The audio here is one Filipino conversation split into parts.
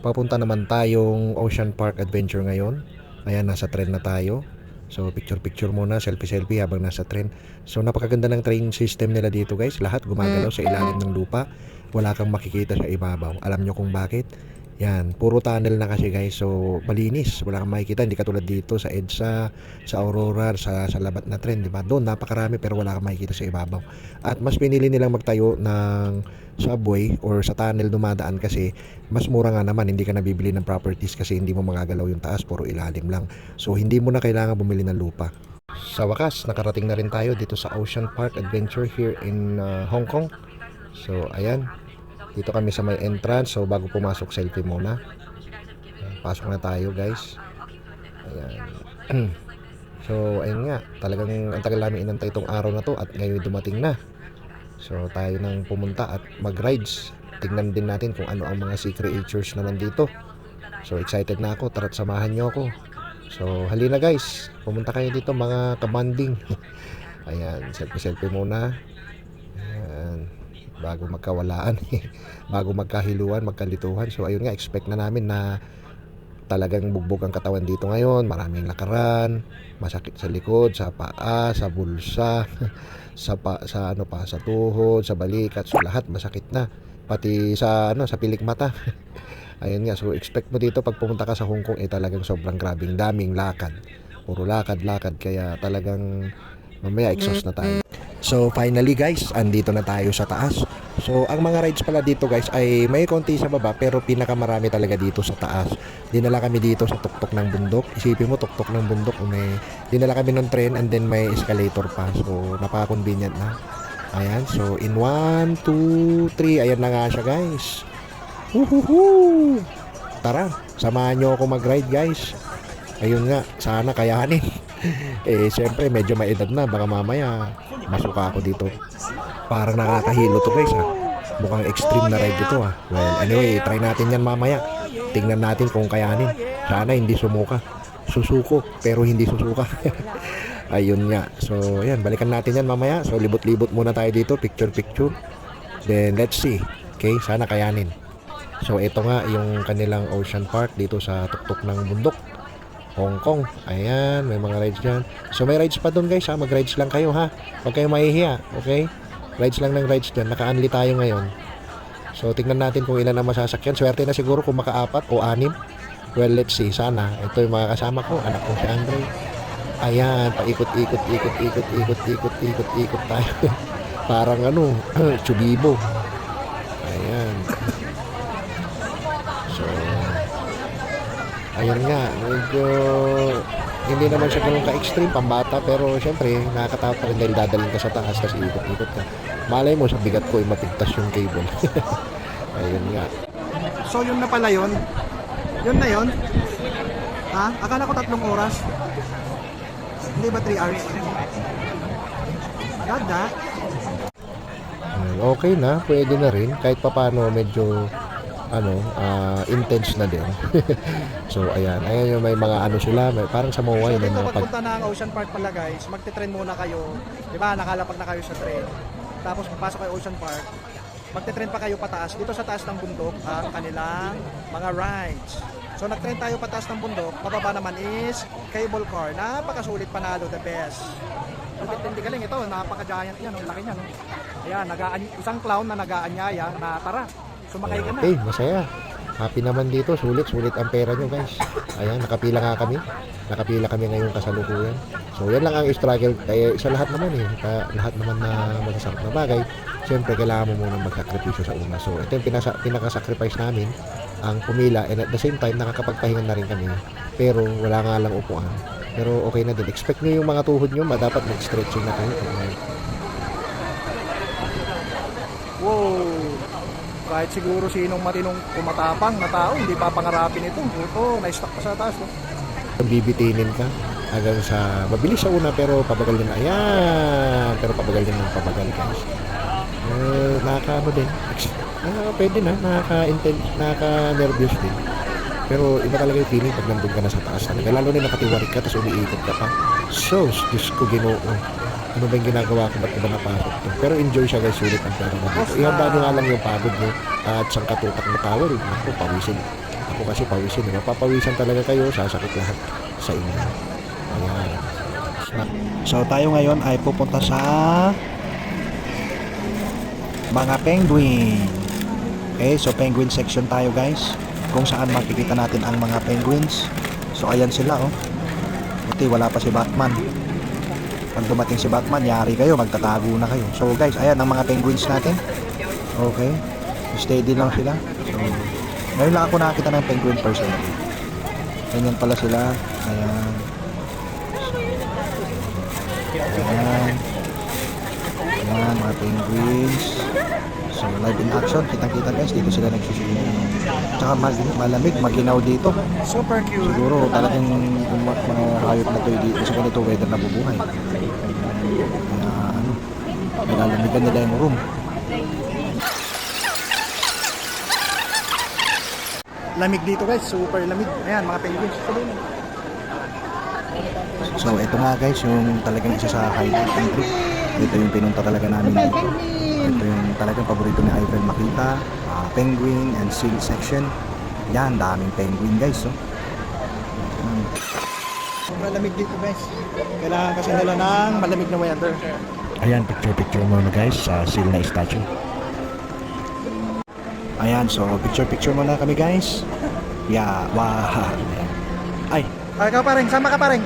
Papunta naman tayong Ocean Park Adventure ngayon. Ayan, nasa train na tayo. So picture muna, selfie habang nasa train. So napakaganda ng train system nila dito guys. Lahat gumagalaw sa ilalim ng lupa. Wala kang makikita sa ibabaw. Alam nyo kung bakit? Yan, puro tunnel na kasi guys. So malinis, wala kang makikita. Hindi katulad dito sa EDSA, sa Aurora, sa Labat na train, di ba? Doon napakarami pero wala kang makikita sa ibabaw. At mas pinili nilang magtayo ng subway or sa tunnel dumadaan kasi mas mura nga naman, hindi ka nabibili ng properties kasi hindi mo magagalaw yung taas, puro ilalim lang. So hindi mo na kailangan bumili ng lupa. Sa wakas, nakarating na rin tayo dito sa Ocean Park Adventure here in Hong Kong. So ayan, dito kami sa may entrance. So bago pumasok, selfie muna. Ayan, pasok na tayo guys. Ayan. So ayun nga, talagang ang tagal namin inantay itong araw na to at ngayon dumating na. So tayo nang pumunta at mag-rides. Tingnan din natin kung ano ang mga sea creatures na nandito. So excited na ako, tara't samahan nyo ako. So halina guys, pumunta kayo dito mga kabanding. Ayan, selfie muna. Ayan, bago magkawalaan. Bago magkahiluan, magkalituhan. So ayun nga, expect na namin na talagang bugbog ang katawan dito ngayon. Maraming lakaran, masakit sa likod, sa paa, sa bulsa, sa tuhod, sa balikat. So lahat masakit na. Pati sa pilik mata. Ayun nga, so expect mo dito pag pumunta ka sa Hong Kong talagang sobrang grabing daming lakad. Puro lakad kaya talagang mamaya exhaust na tayo. So finally guys, andito na tayo sa taas. So ang mga rides pala dito guys ay may konti sa baba pero pinakamarami talaga dito sa taas. Dinala kami dito sa tuktok ng bundok. Isipin mo, tuktok ng bundok, dinala kami ng train and then may escalator pa. So napaka-convenient na. Ayan, so in 1, 2, 3, ayan na nga siya guys. Woohoo! Tara, samahan nyo ako mag-ride guys. Ayun nga, sana kayanin. Siyempre medyo maedad na, baka mamaya masuka ako dito. Parang nakakahilo to guys ha. Mukhang extreme na ride ito ha. Well, anyway, try natin yan mamaya. Tingnan natin kung kayanin. Sana hindi sumuka. Susuko, pero hindi susuka. Ayun nga. So, ayan, balikan natin yan mamaya. So, libot-libot muna tayo dito, picture. Then, let's see. Okay, sana kayanin. So, ito nga yung kanilang Ocean Park dito sa tuktok ng bundok, Hong Kong. Ayan, may mga rides dyan. So, may rides pa doon guys ha. Mag-rides lang kayo ha. Huwag kayong mahihiya. Okay? Rides lang ng rides dyan. Naka-unli tayo ngayon. So, tingnan natin kung ilan ang masasakyan. Swerte na siguro kung maka-4 o 6. Well, let's see. Sana. Ito yung mga kasama ko. Anak ko si Andre. Ayan, paikot-ikot tayo. Parang Chubibo. Ayan. So, ayun nga, medyo hindi naman siya ganun ka-extreme, pambata, pero syempre, nakakatakot pa rin dahil dadalhin ka sa taas kasi ikot-ikot ka. Malay mo, sa bigat ko, mapigtas yung cable. Ayun nga. So, yun na pala yun? Yun na yun? Ha? Akala ko 3 oras. Hindi ba 3 hours? Ganda. Okay na, pwede na rin. Kahit papano, medyo intense na din. So ayan yung may mga sila, parang sa MOA So yun, dito mga pag punta ng Ocean Park pala guys, magte-train muna kayo. Di ba, nakalapag na kayo sa train. Tapos papasok kayo Ocean Park, magte-train pa kayo pataas. Dito sa taas ng bundok ang kanilang mga rides. So nag-train tayo pataas ng bundok, pababa naman is cable car. Napakasulit, panalo, the best. Hindi galing ito, napaka-giant yan, ang laki niya. No? Ayan, isang clown na nag-aanyaya na tara, sumakay ka na. Okay, masaya. Happy naman dito, sulit ang pera nyo guys. Ayan, nakapila kami ngayong kasalukuyan. So yan lang ang struggle, kaya sa lahat naman lahat naman na masasarap na bagay, siyempre kailangan mo muna magsakripisyo sa una. So ito yung pinaka-sacrifice namin, ang pumila, and at the same time nakakapagpahinga na rin kami, pero wala nga lang upuan. Pero okay na din, expect nyo yung mga tuhod nyo, dapat mag-stretching na kayo. Wow! Kahit siguro sinong matinong kumatapang na tao, hindi papangarapin ito. Ito, na-stuck pa sa taas. No? Bibitinin ka hanggang sa mabilis sa una pero pabagal din. Ayan, pero pabagal din ng pabagal guys. Din. Pwede na, nakaka-nervous din. Pero iba talaga yung feeling pag nandun ka na sa taas. Lalo na nakatiwarik ka, tapos umiikot ka pa. So, Diyos ko Ginoo. Ano ba yung ginagawa ko? Ba't ko ba napasok to? Pero enjoy siya guys, sulit ang pera na dito. Ihanda nyo nga lang yung pagod nyo at sang katutak na towel. Ako, pawisin. Ako kasi pawisin, diba? Papawisan talaga kayo, sasakit lahat sa inyo. Ayan. So tayo ngayon ay pupunta sa mga penguin. Okay, so penguin section tayo guys, kung saan makikita natin ang mga penguins. So ayan sila oh. Buti wala pa si Batman. Pag dumating si Batman, yari kayo, magtatago na kayo. So guys, ayan ang mga penguins natin. Okay, steady lang sila. So ngayon lang ako nakakita ng penguin personally. Ganyan pala sila. Ayan. Ayan. Ayan, mga penguins. So, live in action. Kitang-kita guys, dito sila nagsisigil. Tsaka malamig, maginaw dito. Super cute. Siguro talagang yung mga hayop na to dito sa ganito weather na bubuhay. Kaya ano, nilalamigan nila yung room. Lamig dito guys, super lamig. Ayan, mga penguins. So, ito nga guys, yung talagang isa sa highlight ng trip. Ito yung pinunta talaga namin dito. Ito yung talagang paborito ni Ivan makita. Penguin and seal section. Yan, daming penguin guys. Oh. Malamig dito guys. Kailangan kasi nila ng malamig na weather. Ayan, picture muna guys sa seal na statue. Ayan, so picture muna kami guys. Yeah, wow. Ay, Ay, ikaw pa rin, sama ka pa rin.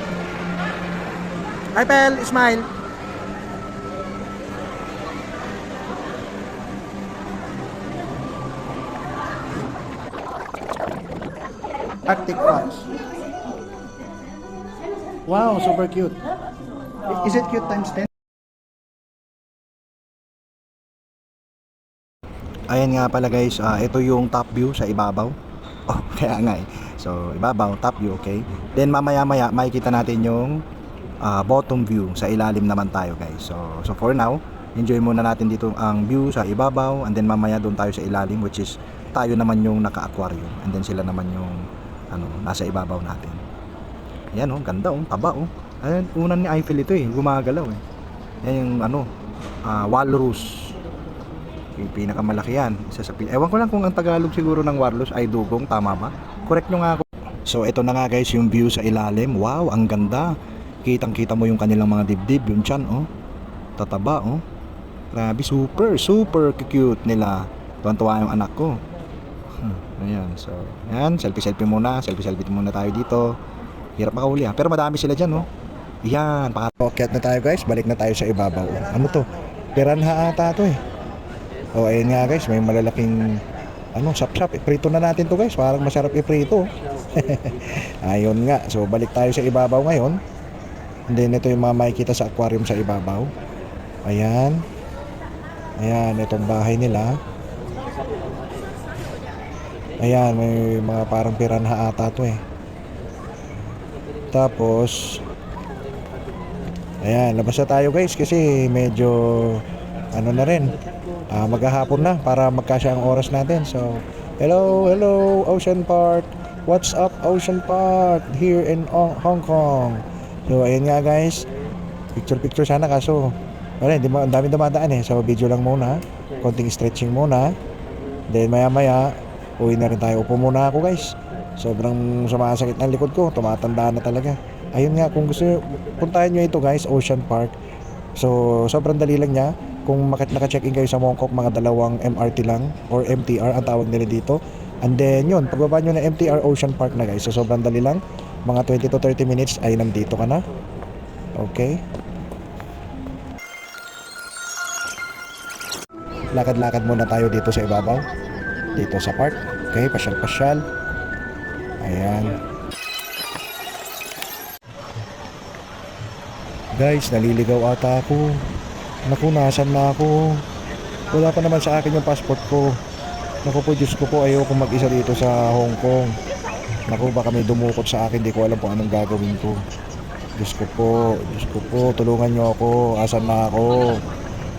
Hi Pel, smile. Arctic Fox. Wow, super cute. Is it cute times 10? ayan nga pala guys, ito yung top view sa ibabaw. Oh, kaya nga eh. So, ibabaw, top view, okay? Then mamaya-maya makikita natin yung bottom view. Sa ilalim naman tayo guys. So for now, enjoy muna natin dito ang view sa ibabaw, and then mamaya doon tayo sa ilalim, which is tayo naman yung naka-aquarium, and then sila naman yung nasa ibabaw natin. Ayan oh, ganda oh, taba oh. Ayan, unan ni Eiffel ito eh, gumagalaw eh. Yan yung walrus. Yung pinakamalaki yan. Ewan ko lang kung ang Tagalog siguro ng walrus ay dugong, tama ba? Correct nyo nga ako. So ito na nga guys yung view sa ilalim. Wow, ang ganda. Kitang-kita mo yung kanilang mga dibdib, yung tiyan oh. Tataba oh. Grabe, super cute nila. Tuwan-tuwa yung anak ko. Ayan, so ayan, selfie muna tayo dito. Hirap makahuli ha, pero madami sila dyan oh. Ayan, pakakit na tayo guys, balik na tayo sa ibabaw. Ano to? Piranha ata to eh. Oh, ayun nga guys, may malalaking sap-sap. Iprito na natin to guys, parang masarap iprito. Ayun nga, so balik tayo sa ibabaw ngayon. And then ito yung mga makikita sa aquarium sa ibabaw. Ayan. Ayan, itong bahay nila. Ayan, may mga parang piranha ata to eh. Tapos ayan, labas na tayo guys kasi medyo na rin, maghahapon na para magkasya ang oras natin. So hello Ocean Park, what's up Ocean Park here in Hong Kong. So ayan nga guys, picture sana kaso wala, ang dami dumadaan eh. So video lang muna, konting stretching muna, then maya uwi na rin tayo. Upo muna ako guys, sobrang sumasakit ng likod ko, tumatanda na talaga. Ayun nga, kung gusto nyo, puntahan nyo ito guys, Ocean Park. So sobrang dali lang niya. Kung naka-check in kayo sa Mongkok, mga 2 MRT lang, or MTR ang tawag nila dito. And then yun, pagbaba nyo ng MTR, Ocean Park na guys. So sobrang dali lang, mga 20 to 30 minutes ay nandito ka na. Okay, lakad-lakad muna tayo dito sa ibabaw, dito sa park. Okay, pasyal. Ayan guys, naliligaw ata ako. Naku, nasan na ako? Wala pa naman sa akin yung passport ko. Naku po, Diyos ko po, ayoko mag-isa dito sa Hong Kong. Naku, baka may dumukot sa akin, di ko alam kung anong gagawin ko. Diyos ko po, tulungan nyo ako. Asan na ako?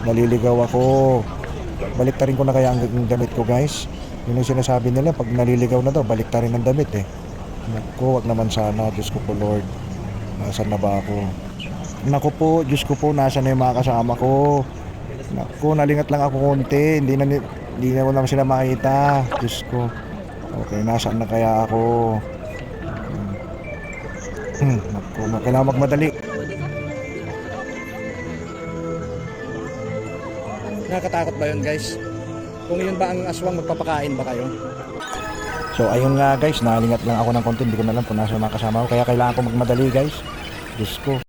Naliligaw ako. Baliktarin ko na kaya ang damit ko guys. Yun yung sinasabi nila, pag naliligaw na daw, baliktarin ang damit eh. Naku, wag naman sana. Diyos ko po Lord, asan na ba ako? Naku po, Diyos ko po, nasa na yung mga kasama ko? Naku, nalingat lang ako konti. Hindi na ko naman sila makita. Diyos ko. Okay, nasaan na kaya ako? Naku, kailangan magmadali. Nakakatakot ba yun guys? Kung yun ba ang aswang, magpapakain ba kayo? So ayun nga guys, nalingat lang ako ng konti, hindi ko na alam kung nasa mga kasama ko, kaya kailangan ko magmadali guys. Diyos ko.